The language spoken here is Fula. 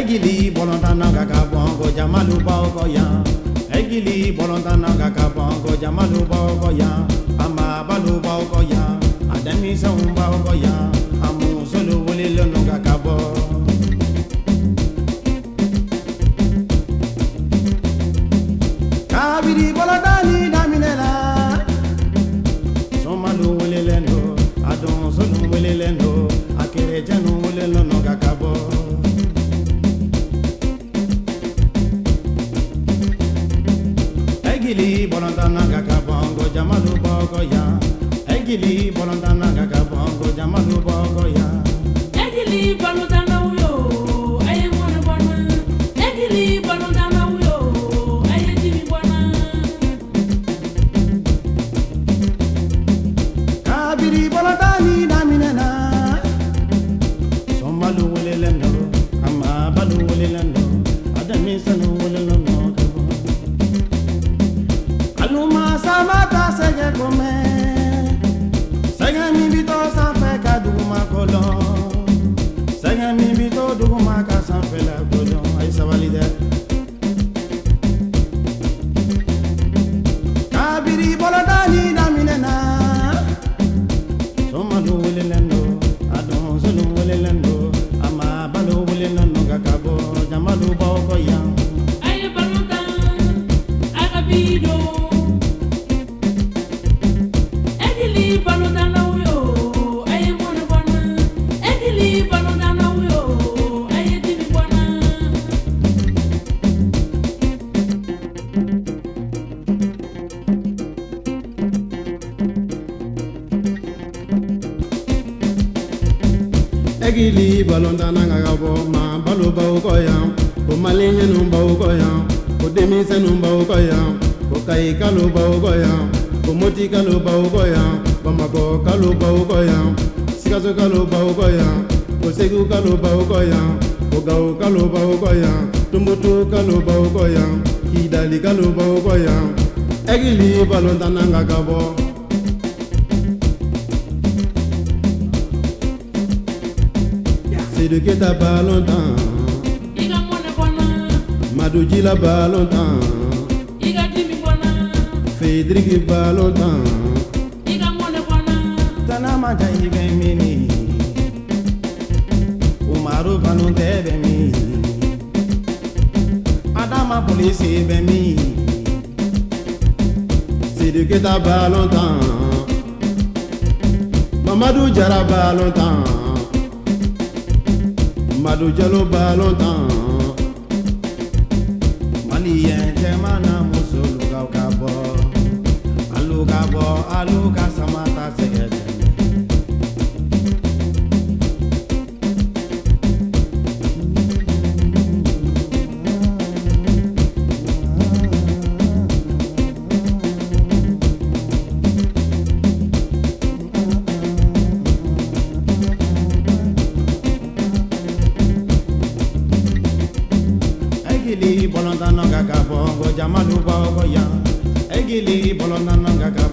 Egili bolondana gaga bongo jamalu bongo ya. Egili bolondana gaga bongo jamalu bongo ya. Ama balu bongo ya. Adami saumba bongo ya. Amu solo wole lono gaga bo. Kabiri bolondani daminela. Somalu wole lendo. Adon solo wole lendo. Akere janu wole lono gaga bo. Egili bolondana gaga bongo jamalu bongo ya. Egili bolondana gaga bongo jamalu bongo ya. Egili bolondana uyo aye mwana bwana. Egili bolondana uyo aye dimi bwana. Kabiri bolondani daminena. Somalu wole lendo. Ama balu wole lendo. Adami sanu wole lendo. Aluma samata sege kome. Sege mi bito sanfe ka duguma kolon. Sege mi bito duguma ka sanfe la kolon. Ay sabali de. Kabiri bolondani daminena. Somalu wole lendo. Adon solu wole lendo. Ama balu wole lendo gakabo. Jamalu boko yang. Aye bolondan agabido. Egili bolondana uyo aye mwana bwana. Egili bolondana uyo aye dimi bwana. Egili balondana gagabo ma balu baukoya. Ko malinye numbaukoya. Ko demise numbaukoya. Ko kai kalu baukoya. Ko moti kalu baukoya. Bamako kalu baukoya. Sikaso kalu baukoya. Ko segu kalu baukoya. Ko gau kalu baukoya. Tumbutu kalu baukoya. Kidali kalu baukoya. Egili balondana gagabo. C'est de Keta pas longtemps. Iga mwana bwana. Madouji la pas longtemps. Iga dimi bwana. Fedriki pas longtemps. Iga mwana bwana. Tana maja ibe mini. Umaru panu tebe mi. Adama polisi ibe mi. C'est de Keta pas longtemps. Mamadou Jara pas longtemps. Madou Jalo ba longtemps. Malien jemana musulu gabo. Aluga samata segede. Egili bolondana gaga bongo jamalu bongo ya. Egili bolondana gaga